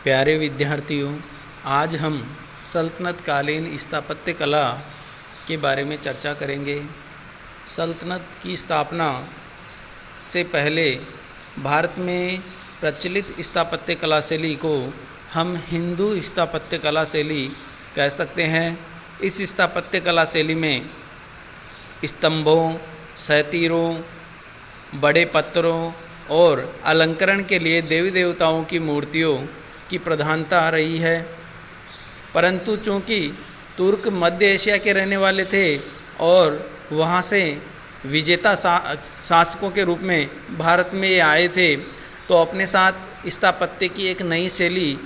प्यारे विद्यार्थियों, आज हम सल्तनत कालीन स्थापत्य कला के बारे में चर्चा करेंगे। सल्तनत की स्थापना से पहले भारत में प्रचलित स्थापत्य कला शैली को हम हिंदू स्थापत्य कला शैली कह सकते हैं। इस स्थापत्य कला शैली में स्तंभों, सैतीरों, बड़े पत्थरों और अलंकरण के लिए देवी देवताओं की मूर्तियों की प्रधानता रही है। परंतु चूंकि तुर्क मध्य एशिया के रहने वाले थे और वहाँ से विजेता शासकों के रूप में भारत में ये आए थे, तो अपने साथ स्थापत्य की एक नई शैली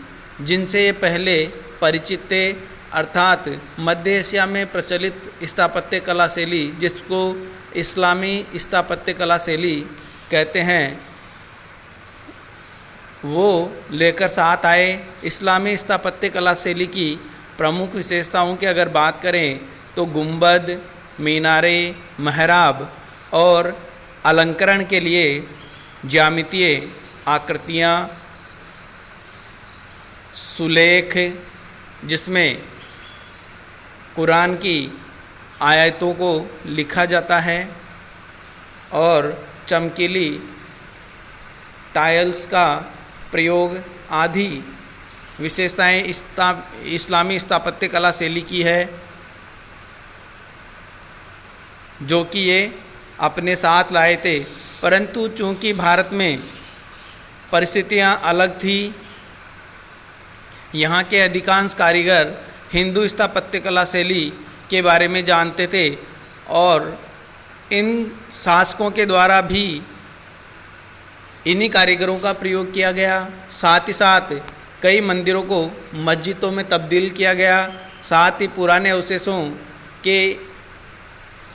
जिनसे ये पहले परिचित थे, अर्थात मध्य एशिया में प्रचलित स्थापत्य कला शैली जिसको इस्लामी स्थापत्य कला शैली कहते हैं, वो लेकर साथ आए। इस्लामी स्थापत्य कला शैली की प्रमुख विशेषताओं की अगर बात करें तो गुंबद, मीनारे, महराब और अलंकरण के लिए ज्यामितीय आकृतियाँ, सुलेख जिसमें कुरान की आयतों को लिखा जाता है और चमकीली टाइल्स का प्रयोग आदि विशेषताएं इस्लामी स्थापत्य कला शैली की है, जो कि ये अपने साथ लाए थे। परंतु चूंकि भारत में परिस्थितियां अलग थी, यहाँ के अधिकांश कारीगर हिंदू स्थापत्य कला शैली के बारे में जानते थे और इन शासकों के द्वारा भी इन्हीं कारीगरों का प्रयोग किया गया। साथ ही साथ कई मंदिरों को मस्जिदों में तब्दील किया गया। साथ ही पुराने अवशेषों के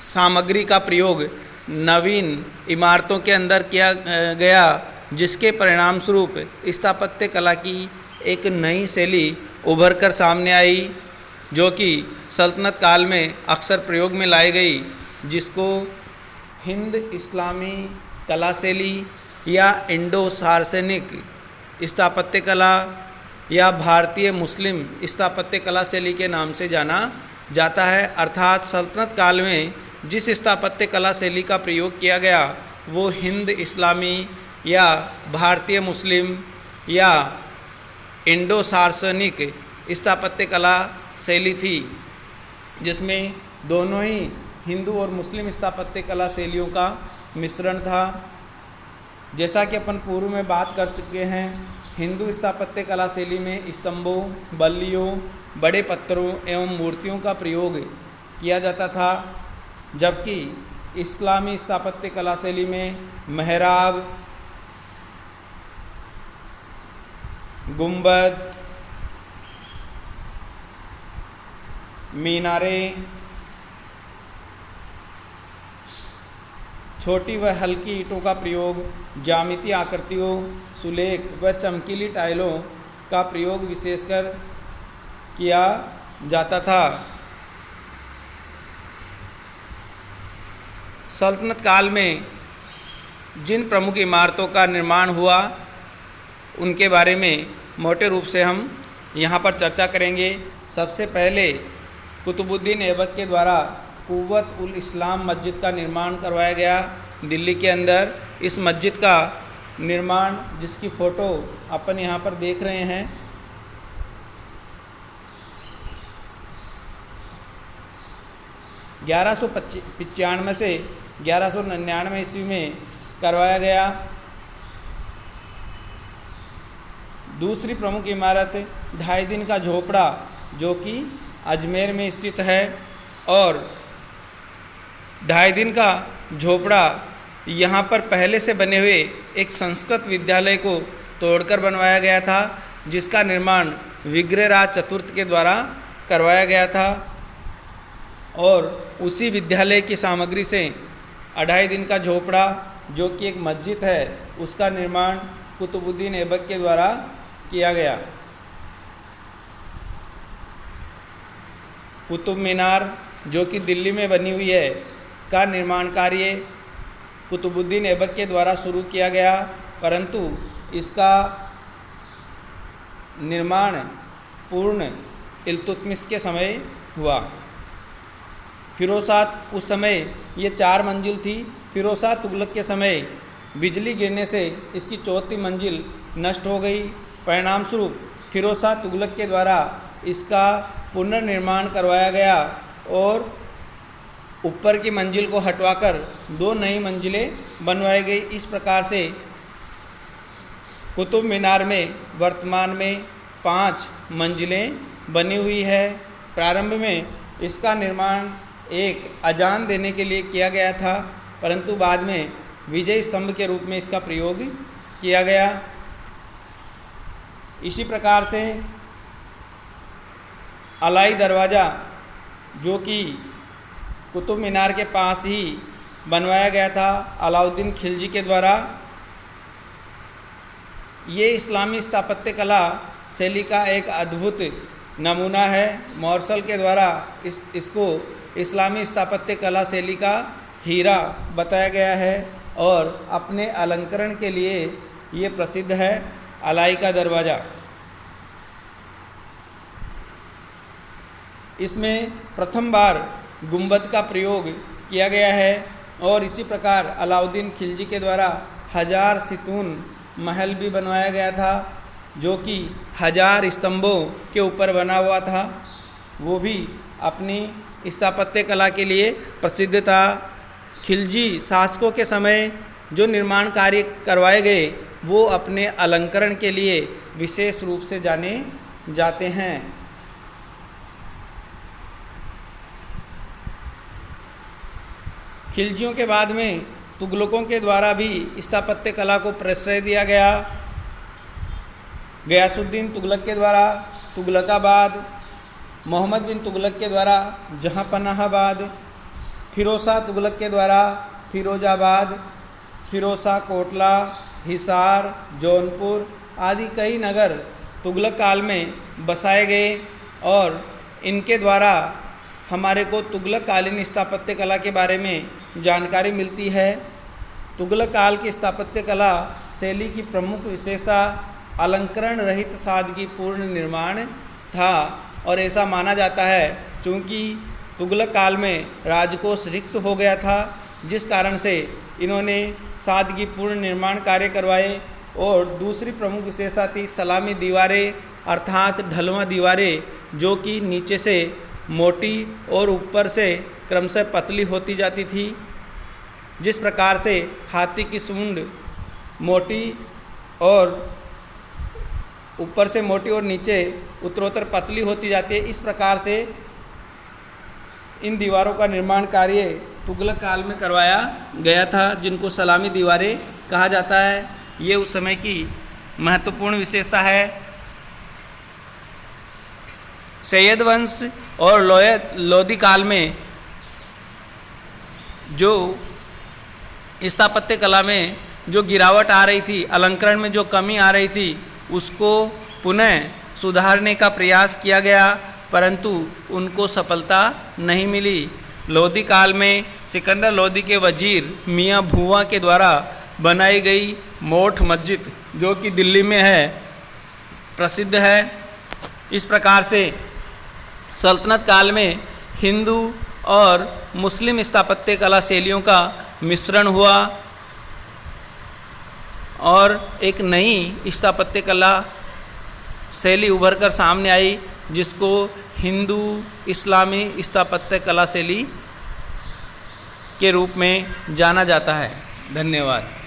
सामग्री का प्रयोग नवीन इमारतों के अंदर किया गया, जिसके परिणाम स्वरूप स्थापत्य कला की एक नई शैली उभर कर सामने आई, जो कि सल्तनत काल में अक्सर प्रयोग में लाई गई, जिसको हिंद इस्लामी कला शैली या इंडो सार्सेनिक स्थापत्य कला या भारतीय मुस्लिम स्थापत्य कला शैली के नाम से जाना जाता है। अर्थात सल्तनत काल में जिस स्थापत्य कला शैली का प्रयोग किया गया वो हिंद इस्लामी या भारतीय मुस्लिम या इंडो सार्सेनिक स्थापत्य कला शैली थी, जिसमें दोनों ही हिंदू और मुस्लिम स्थापत्य कला शैलियों का मिश्रण था। जैसा कि अपन पूर्व में बात कर चुके हैं, हिंदू स्थापत्य कला शैली में स्तंभों, बल्लियों, बड़े पत्थरों एवं मूर्तियों का प्रयोग किया जाता था, जबकि इस्लामी स्थापत्य कला शैली में महराब, गुंबद, मीनारे, छोटी व हल्की ईंटों का प्रयोग, ज्यामितीय आकृतियों, सुलेख व चमकीली टाइलों का प्रयोग विशेषकर किया जाता था। सल्तनत काल में जिन प्रमुख इमारतों का निर्माण हुआ उनके बारे में मोटे रूप से हम यहाँ पर चर्चा करेंगे। सबसे पहले कुतुबुद्दीन ऐबक के द्वारा कुव्वत उल इस्लाम मस्जिद का निर्माण करवाया गया दिल्ली के अंदर। इस मस्जिद का निर्माण, जिसकी फ़ोटो अपन यहाँ पर देख रहे हैं, ग्यारह सौ 95 से 1199 ईस्वी में करवाया गया। दूसरी प्रमुख इमारत 2.5 दिन का झोपड़ा, जो कि अजमेर में स्थित है, और 2.5 दिन का झोपड़ा यहाँ पर पहले से बने हुए एक संस्कृत विद्यालय को तोड़कर बनवाया गया था, जिसका निर्माण विग्रहराज चतुर्थ के द्वारा करवाया गया था। और उसी विद्यालय की सामग्री से 2.5 दिन का झोपड़ा, जो कि एक मस्जिद है, उसका निर्माण कुतुबुद्दीन ऐबक के द्वारा किया गया। कुतुब मीनार, जो कि दिल्ली में बनी हुई है, का निर्माण कार्य कुतुबुद्दीन ऐबक के द्वारा शुरू किया गया, परंतु इसका निर्माण पूर्ण इल्तुतमिश के समय हुआ। फिरोज शाह उस समय ये 4 मंजिल थी। फिरोज शाह तुगलक के समय बिजली गिरने से इसकी चौथी मंजिल नष्ट हो गई। परिणाम स्वरूप फिरोज शाह तुगलक के द्वारा इसका पुनर्निर्माण करवाया गया और ऊपर की मंजिल को हटवाकर 2 नई मंजिलें बनवाई गई। इस प्रकार से कुतुब मीनार में वर्तमान में 5 मंजिलें बनी हुई है। प्रारंभ में इसका निर्माण एक अजान देने के लिए किया गया था, परंतु बाद में विजय स्तंभ के रूप में इसका प्रयोग किया गया। इसी प्रकार से अलाई दरवाज़ा, जो कि कुतुब मीनार के पास ही बनवाया गया था अलाउद्दीन खिलजी के द्वारा, ये इस्लामी स्थापत्य कला शैली का एक अद्भुत नमूना है। मॉर्सल के द्वारा इसको इस्लामी स्थापत्य कला शैली का हीरा बताया गया है और अपने अलंकरण के लिए ये प्रसिद्ध है। अलाई का दरवाज़ा, इसमें प्रथम बार गुंबद का प्रयोग किया गया है और इसी प्रकार अलाउद्दीन खिलजी के द्वारा 1000 सितून महल भी बनवाया गया था, जो कि 1000 स्तंभों के ऊपर बना हुआ था। वो भी अपनी स्थापत्य कला के लिए प्रसिद्ध था। खिलजी शासकों के समय जो निर्माण कार्य करवाए गए वो अपने अलंकरण के लिए विशेष रूप से जाने जाते हैं। खिलजियों के बाद में तुगलकों के द्वारा भी स्थापत्य कला को प्रश्रय दिया गया। गयासुद्दीन तुगलक के द्वारा तुगलकाबाद, मोहम्मद बिन तुगलक के द्वारा जहाँपनाहबाद, फिरोज शाह तुगलक के द्वारा फिरोजाबाद, फिरोज शाह कोटला, हिसार, जौनपुर आदि कई नगर तुगलक काल में बसाए गए और इनके द्वारा हमारे को तुगलक कालीन स्थापत्य कला के बारे में जानकारी मिलती है। तुगलक काल की स्थापत्य कला शैली की प्रमुख विशेषता अलंकरण रहित सादगीपूर्ण निर्माण था और ऐसा माना जाता है क्योंकि तुगलक काल में राजकोष रिक्त हो गया था, जिस कारण से इन्होंने सादगीपूर्ण निर्माण कार्य करवाए। और दूसरी प्रमुख विशेषता थी सलामी दीवारें अर्थात ढलवां दीवारें, जो कि नीचे से मोटी और ऊपर से क्रमशः पतली होती जाती थी। जिस प्रकार से हाथी की सूंड मोटी और ऊपर से मोटी और नीचे उत्तरोत्तर पतली होती जाती है, इस प्रकार से इन दीवारों का निर्माण कार्य तुगलक काल में करवाया गया था, जिनको सलामी दीवारें कहा जाता है। ये उस समय की महत्वपूर्ण विशेषता है। सैयद वंश और लोदी काल में जो स्थापत्य कला में जो गिरावट आ रही थी, अलंकरण में जो कमी आ रही थी, उसको पुनः सुधारने का प्रयास किया गया, परंतु उनको सफलता नहीं मिली। लोदी काल में सिकंदर लोदी के वजीर मियाँ भुआ के द्वारा बनाई गई मोठ मस्जिद, जो कि दिल्ली में है, प्रसिद्ध है। इस प्रकार से सल्तनत काल में हिंदू और मुस्लिम स्थापत्य कला शैलियों का मिश्रण हुआ और एक नई स्थापत्य कला शैली उभर कर सामने आई, जिसको हिंदू इस्लामी स्थापत्य कला शैली के रूप में जाना जाता है। धन्यवाद।